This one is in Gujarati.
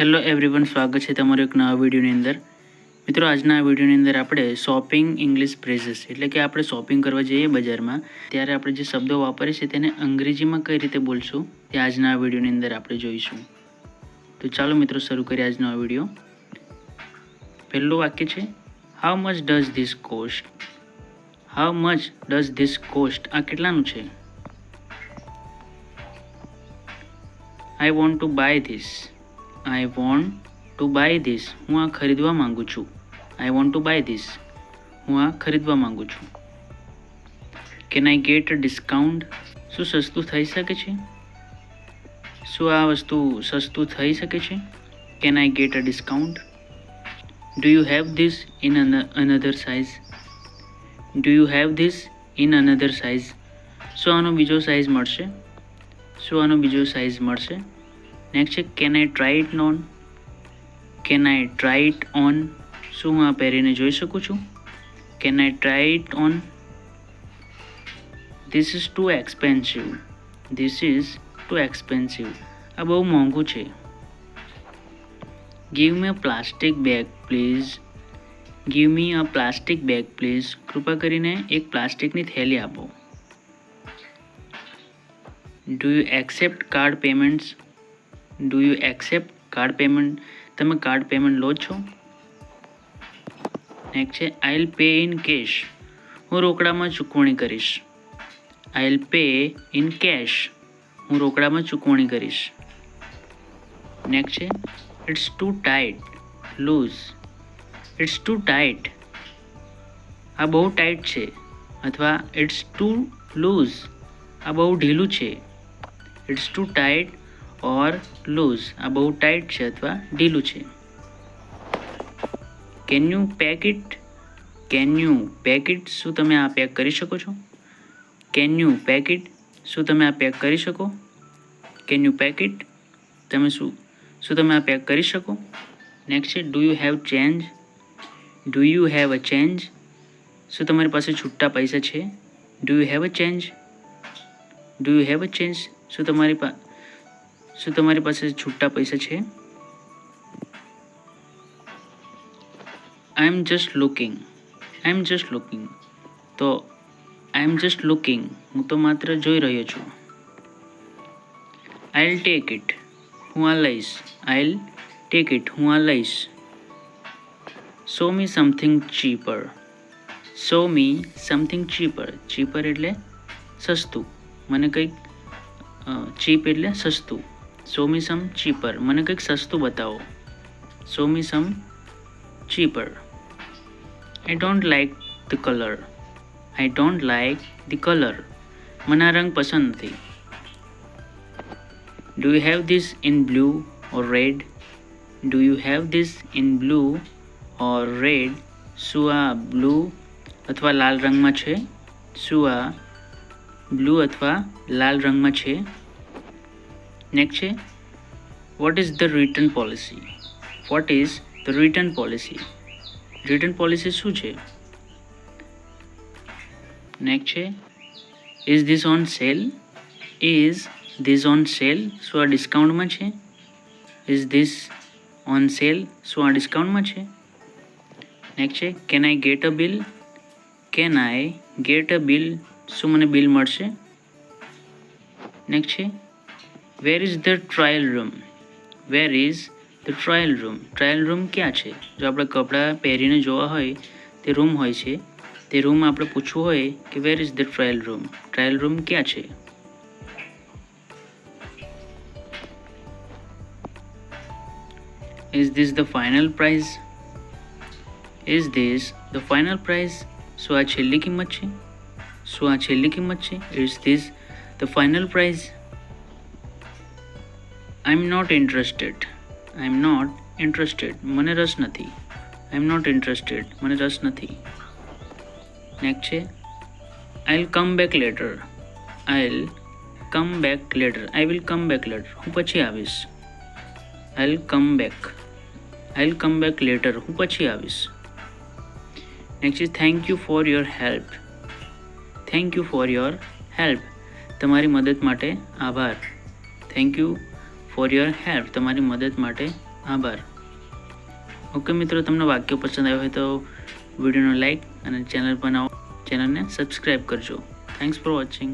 હેલો એવરીવન, સ્વાગત છે તમારું એક નવા વિડીયોની અંદર. મિત્રો, આજના આ વિડીયોની અંદર આપણે શોપિંગ ઇંગ્લિશ ફ્રેઝીસ એટલે કે આપણે શોપિંગ કરવા જઈએ બજારમાં ત્યારે આપણે જે શબ્દો વાપરીએ છીએ તેને અંગ્રેજીમાં કઈ રીતે બોલશું તે આજના આ વિડીયોની અંદર આપણે જોઈશું. તો ચાલો મિત્રો, શરૂ કરીએ આજનો આ વિડીયો. પહેલું વાક્ય છે, how much does this cost. How much does this cost, આ કેટલાનું છે? I want to buy this. I want to buy this. હું આ ખરીદવા માંગુ છું. I want to buy this. હું આ ખરીદવા માંગુ છું. Can I get a discount? શું સસ્તું થઈ શકે છે? શું આ વસ્તુ સસ્તું થઈ શકે છે? Can I get a discount? Do you have this in another size? Do you have this in another size? શું આનો બીજો સાઇઝ મળશે? શું આનો બીજો સાઇઝ મળશે? નેક્સ્ટ છે, can I try it on. Can I try it on, શું હું આ પહેરીને જોઈ શકું છું? Can I try it on. This is too expensive. This is too expensive, આ બહુ મોંઘું છે. Give me a plastic bag please. Give me a plastic bag please, કૃપા કરીને એક પ્લાસ્ટિકની થેલી આપો. Do you accept card payments. Do you accept card payment, તમે કાર્ડ પેમેન્ટ લો છો? નેક્સ્ટ છે, I will pay in cash. હું રોકડામાં ચૂકવણી કરીશ. I will pay in cash, હું રોકડામાં ચૂકવણી કરીશ. નેક્સ્ટ છે, it's too tight loose. It's too tight, આ બહુ ટાઈટ છે. અથવા ઇટ્સ ટુ લૂઝ, આ બહુ ઢીલું છે. It's too tight or loose, આ બહુ ટાઈટ છે અથવા ઢીલું છે. Can you pack it. Can you pack it, શું તમે આ પેક કરી શકો છો? કેન યુ પેક ઇટ, શું તમે આ પેક કરી શકો? કેન યુ પેક ઇટ, તમે શું તમે આ પેક કરી શકો? નેક્સ્ટ છે, do you have change. Do you have a change, શું તમારી પાસે છૂટા પૈસા છે? Do you have a change. Do you have a change, શું તમારી પાસે છૂટા પૈસા છે? I am just looking. I am just looking, તો આઈ એમ જસ્ટ લુકિંગ, હું તો માત્ર જોઈ રહ્યો છું. આઈ વિલ ટેક ઇટ, હું આ લઈશ. આઈ વિલ ટેક ઇટ, હું આ લઈશ. Show me something cheaper. Show me something cheaper, cheaper એટલે સસ્તું. મને કંઈક ચીપ એટલે સસ્તું. શો મી સમ ચીપર, મને કંઈક સસ્તું બતાવો. Show me some cheaper. I don't like the colour. I don't like the colour, મને આ રંગ પસંદ નથી. Do you have this in blue or red. Do you have this in blue or red, શું આ બ્લુ અથવા લાલ રંગમાં છે? શું આ બ્લુ અથવા લાલ રંગમાં છે? નેક્સ્ટ છે, what is the return policy. What is the return policy, return policy શું છે? નેક્સ્ટ છે, is this on cell. Is this on cell, શું આ ડિસ્કાઉન્ટમાં છે? ઇઝ ધીસ ઓન સેલ, શું આ ડિસ્કાઉન્ટમાં છે? નેક્સ્ટ છે, can I get a bill. Can I get a bill, શું મને બિલ મળશે? નેક્સ્ટ છે, વેર is the trial room. Wear is the trial room, trial room ક્યાં છે? જો આપણે કપડાં પહેરીને જોવા હોય તે રૂમ હોય છે, તે રૂમ આપણે પૂછવું હોય કે where is the trial room, trial room ક્યાં છે? Is this the final price. Is this the final price, શું આ છેલ્લી કિંમત છે? શું આ છેલ્લી કિંમત છે? Is this the final price. I am not interested. I am not interested, મને રસ નથી. આઈ એમ નોટ ઇન્ટરેસ્ટેડ, મને રસ નથી. નેક્સ્ટ છે, I will come back later. I will come back later, I will come back later, હું પછી આવીશ. I will come back. I will come back later, હું પછી આવીશ. નેક્સ્ટ છે, thank you for your help. Thank you for your help, તમારી મદદ માટે આભાર. Thank you for your help, તમારી મદદ માટે આભાર. ઓકે મિત્રો, તમને વાક્ય પસંદ આવ્યો હોય તો વિડીયોને લાઈક અને ચેનલને સબસ્ક્રાઈબ કરજો. Thanks for watching.